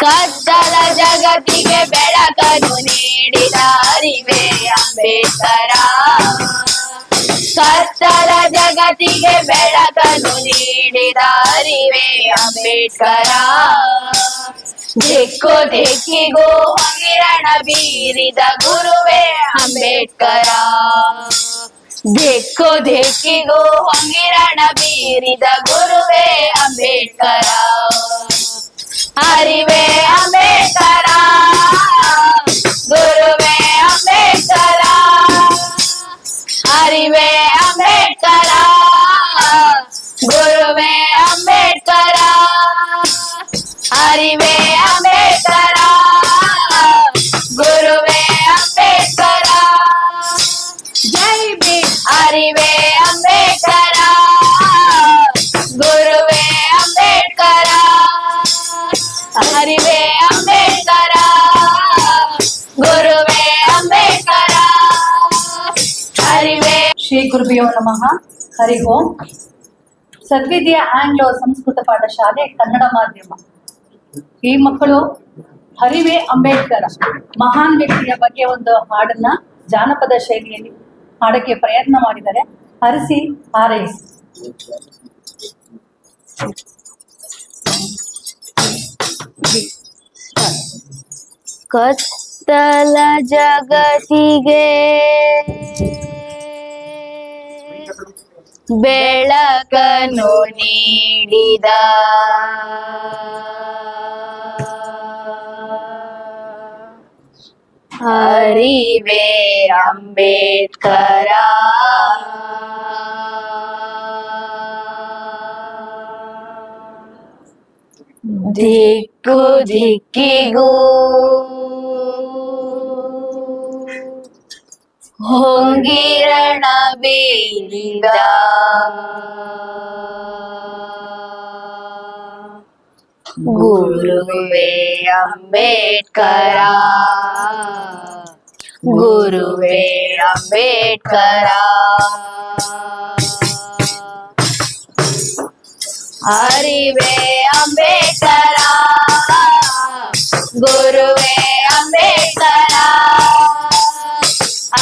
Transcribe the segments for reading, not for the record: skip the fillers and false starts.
ಕತ್ತಲ ಜಗತ್ತಿಗೆ ಬೆಳಕನ್ನು ನೀಡಿದ ಅರಿವೇ ಅಂಬೇಡ್ಕರ. ಕತ್ತಲ ಜಗತ್ತಿಗೆ ಬೆಳಕನ್ನು ನೀಡಿದ ಅರಿವೇ ಅಂಬೇಡ್ಕರ. ದಿಕ್ಕು ದಿಕ್ಕಿಗೂ ಹಂಗಿರಣ ಬೀರಿದ ಗುರುವೇ ಅಂಬೇಡ್ಕರ. ದಿಕ್ಕು ದಿಕ್ಕಿಗೂ ಹಂಗಿರಣ ಬೀರಿದ ಗುರುವೇ ಅಂಬೇಡ್ಕರ. ಅರಿವೇ ಅಂಬೇಡ್ಕರ, ಗುರುವೇ ಅಂಬೇಡ್ಕರ. ಅರಿವೇ ಅಂಬೇಡ್ಕರ, ಗುರುವೇ ಅಂಬೇಡ್ಕರ. ಅರಿವೇ ಅಂಬೇಡ್ಕರ, ಗುರುವೇ ಅಂಬೇಡ್ಕರ. ಜೈ ಭೀಮ್. ಅರಿವೇ ಅಂಬೇಡ್ಕರ, ಗುರುವೇ ಅಂಬೇಡ್ಕರ. ಅರಿವೇ ಅಂಬೇಡ್ಕರ, ಗುರುವೇ ಅಂಬೇಡ್ಕರ. ಅರಿವೇ. ಶ್ರೀ ಗುರುಭ್ಯೋ ನಮಃ. ಹರಿ ಓಂ. ಸದ್ವಿದ್ಯಾ ಆಂಗ್ಲೋ ಸಂಸ್ಕೃತ ಪಾಠಶಾಲೆ ಕನ್ನಡ ಮಾಧ್ಯಮ. ಈ ಮಕ್ಕಳು ಅರಿವೇ ಅಂಬೇಡ್ಕರ ಮಹಾನ್ ವ್ಯಕ್ತಿಯ ಬಗ್ಗೆ ಒಂದು ಹಾಡನ್ನ ಜಾನಪದ ಶೈಲಿಯಲ್ಲಿ ಹಾಡಕ್ಕೆ ಪ್ರಯತ್ನ ಮಾಡಿದ್ದಾರೆ. ಹರಿಸಿ ಹಾರೈಸಿ. ಕತ್ತಲ ಜಗತ್ತಿಗೆ ಬೆಳಕನ್ನು ನೀಡಿದ ಅರಿವೇ ಅಂಬೇಡ್ಕರ. ದಿಕ್ಕು ದಿಕ್ಕಿಗೂ ಹೊಂಗಿರಣ ಬೀರಿದ ಗುರುವೇ ಅಂಬೇಡ್ಕರ. ಗುರುವೇ ಅಂಬೇಡ್ಕರ. ಅರಿವೇ ಅಂಬೇಡ್ಕರ, ಗುರುವೇ ಅಂಬೇಡ್ಕರ.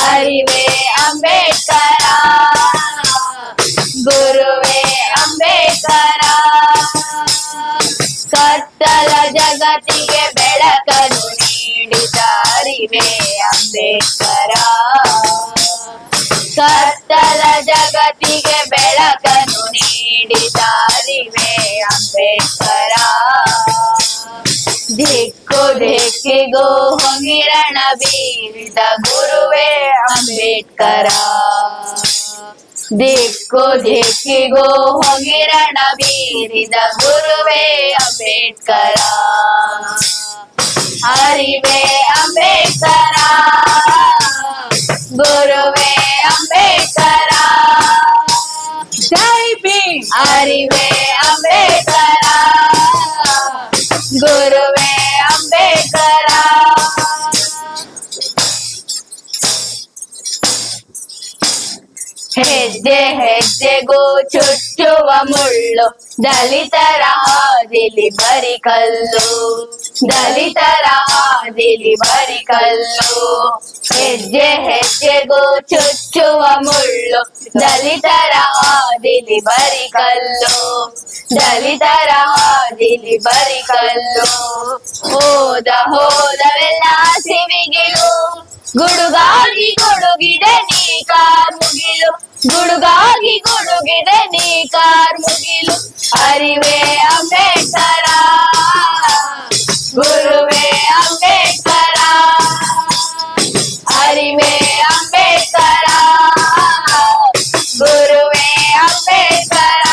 ಅರಿವೇ ಅಂಬೇಡ್ಕರ, ಗುರುವೇ ಅಂಬೇಡ್ಕರ. ಕತ್ತಲ ಜಗತ್ತಿಗೆ ಬೆಳಕನ್ನು ನೀಡಿದ ಅರಿವೇ ಅಂಬೇಡ್ಕರ. ಕತ್ತಲ ಜಗತ್ತಿಗೆ ಬೆಳಕನ್ನು ನೀಡಿದ ಅರಿವೇ ಅಂಬೇಡ್ಕರ. ದಿಕ್ಕು ದಿಕ್ಕಿಗೂ ಹೊಂಗಿರಣ ಬೀರಿದ ಗುರುವೇ ಅಂಬೇಡ್ಕರ. ದಿಕ್ಕು ದಿಕ್ಕಿಗೂ ಹೊಂಗಿರಣ ಬೀರಿದ ಗುರುವೇ ಅಂಬೇಡ್ಕರ. ಅರಿವೇ ಅಂಬೇಡ್ಕರ, ಗುರುವೇ ಅಂಬೇಡ್ಕರ. ಜೈ ಭೀಮ್. ಅರಿವೇ ಅಂಬೇಡ್ಕರ, ಗುರುವೇ ಅಂಬೇಡ್ಕರ. ಹೆಜ್ಜೆ ಹೆಜ್ಜೆಗೂ ಚುಚ್ಚುವ ಮುಳ್ಳು ದಲಿತರ ಹಾದಿಲಿ ಬರಿ ಕಲ್ಲು. ದಲಿತರ ಹಾದಿಲಿ ಬರಿ ಕಲ್ಲು. ಹೆಜ್ಜೆ ಹೆಜ್ಜೆಗೂ ಚುಚ್ಚುವ ಮುಳ್ಳು ದಲಿತರ ಹಾದಿಲಿ ಬರಿ ಕಲ್ಲು. ದಲಿತರ ಹಾದಿಲಿ ಬರಿ ಕಲ್ಲು. ಹೋದ ಹೋದವೆಲ್ಲ ಸಿವಿಗಿಲು. ಗುಡುಗಾಗಿ ಗುಡುಗಿದೆ ನೀ ಕಾರ್ಮುಗಿಲು. ಗುಡುಗಾಗಿ ಗುಡುಗಿದೆ ನೀ ಕಾರ್ಮುಗಿಲು. ಅರಿವೇ ಅಂಬೇಡ್ಕರ, ಗುರುವೇ ಅಂಬೇಡ್ಕರ. ಅರಿವೇ ಅಂಬೇಡ್ಕರ, ಗುರುವೇ ಅಂಬೇಡ್ಕರ.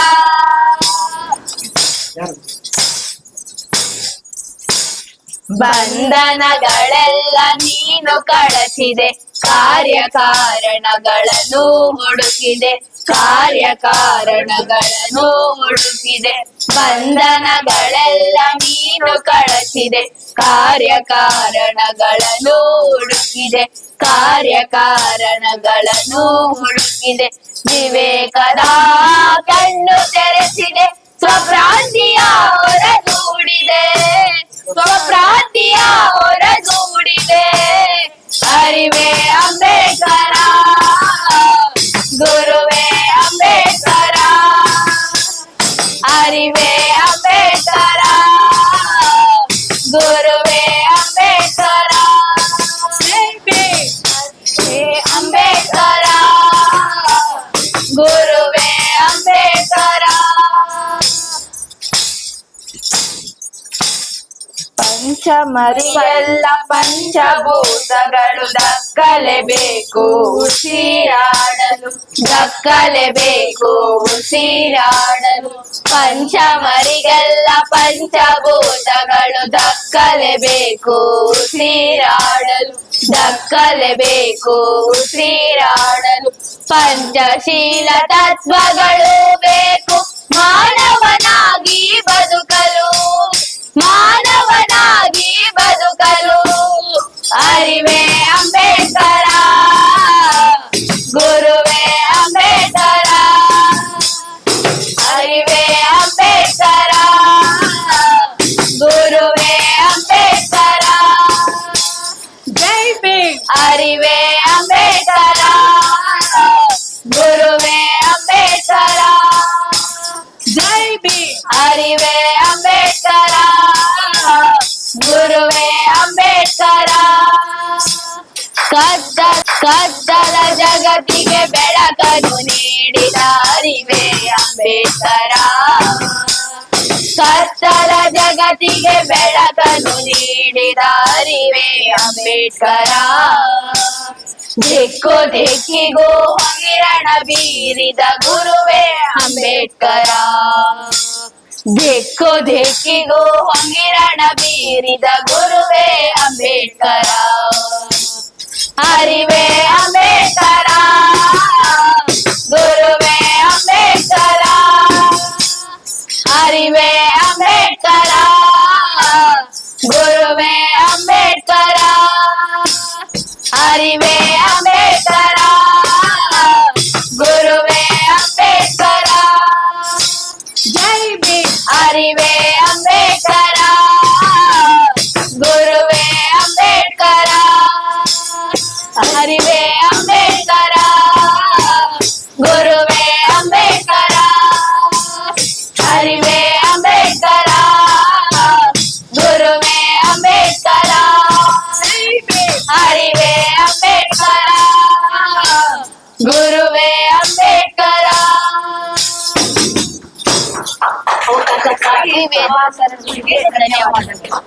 ಬಂಧನಗಳೆಲ್ಲ ನೀನು ಕಳಚಿದೆ, ಕಾರ್ಯಕಾರಣಗಳನ್ನು ಹುಡುಕಿದೆ. ಕಾರ್ಯಕಾರಣಗಳನ್ನು ಹುಡುಕಿದೆ. ಬಂಧನಗಳೆಲ್ಲ ನೀನು ಕಳಚಿದೆ, ಕಾರ್ಯಕಾರಣಗಳನ್ನು ಹುಡುಕಿದೆ. ಕಾರ್ಯಕಾರಣಗಳನ್ನು ಹುಡುಕಿದೆ. ವಿವೇಕದ ಕಣ್ಣು ತೆರೆಸಿದೆ, ಸ್ವಪ್ರಾಂತಿಯ ಹೊರಗೂಡಿದೆ. ಸ್ವಪ್ರಾ ಗುರುವೇ ಅಂಬೇಡ್ಕರ ಹೇ ಅಂಬೇಡ್ಕರ ಗುರುವೇ ಅಂಬೇಡ್ಕರ ಪಂಚಮರಿಗೆಲ್ಲ ಪಂಚಭೂತಗಳು ದಕ್ಕಲೇಬೇಕು ಉಸಿರಾಡಲು ದಕ್ಕಲೇಬೇಕು ಉಸಿರಾಡಲು ಪಂಚಮರಿಗೆಲ್ಲ ಪಂಚಭೂತಗಳು ದಕ್ಕಲೇಬೇಕು ಉಸಿರಾಡಲು ದಕ್ಕಲೇಬೇಕು ಉಸಿರಾಡಲು ಪಂಚಶೀಲ ತತ್ವಗಳು ಬೇಕು ಮಾನವನಾಗಿ ಬದುಕಲು ಮಾನವನಾಗಿ ಬದುಕಲು ಅರಿವೇ ಅಂಬೇಡ್ಕರ ಗುರುವೇ ಅಂಬೇಡ್ಕರ ಅರಿವೇ ಅಂಬೇಡ್ಕರ ಗುರುವೇ ಅಂಬೇಡ್ಕರ ಜೈ ಭೀಮ್. ಅರಿವೇ ಅಂಬೇಡ್ಕರ ಗುರುವೇ ಅಂಬೇಡ್ಕರ ಜೈ ಭೀಮ್. ಅರಿವೇ ಅಂಬೇಡ್ಕರ ಗುರುವೇ ಅಂಬೇಡ್ಕರ ಕತ್ತಲ ಜಗತ್ತಿಗೆ ಬೆಳಕನ್ನು ನೀಡಿದ ಅರಿವೇ ಅಂಬೇಡ್ಕರ ಕತ್ತಲ ಜಗತ್ತಿಗೆ ಬೆಳಕನ್ನು ನೀಡಿದ ಅರಿವೇ ಅಂಬೇಡ್ಕರ ದಿಕ್ಕು ದಿಕ್ಕಿಗೂ ಹಂಗಿರಣ ಬೀರಿದ ಗುರುವೇ ಅಂಬೇಡ್ಕರ ದಿಕ್ಕು ದಿಕ್ಕಿಗೂ ಹಂಗಿರಣ ಬೀರಿದ ಗುರುವೇ ಅಂಬೇಡ್ಕರ ಅರಿವೇ ಅಂಬೇಡ್ಕರ ಗುರುವೇ ಅಂಬೇಡ್ಕರ ಅರಿವೇ ಅಂಬೇಡ್ಕರ ಗುರುವೇ ಅಂಬೇಡ್ಕರ ಅರಿವೇ ಅಂಬೇಡ್ಕರ ಗುರುವೇ ಅಂಬೇಡ್ಕರ ಜೈ ಭೀಮ್. ಅರಿವೇ ಅಂಬೇಡ್ಕರ ಗುರುವೇ ಅಂಬೇಡ್ಕರ ಅರಿವೇ ಅಂಬೇಡ್ಕರ ಗುರುವೇ ಅಂಬೇಡ್ಕರ ಅರಿವೇ ಅಂಬೇಡ್ಕರ ಗುರುವೇ ಅಂಬೇಡ್ಕರ ಅರಿವೇ ಅಂಬೇಡ್ಕರ ಗುರುವೇ ಅಂಬೇಡ್ಕರ ಧನ್ಯವಾದಗಳು.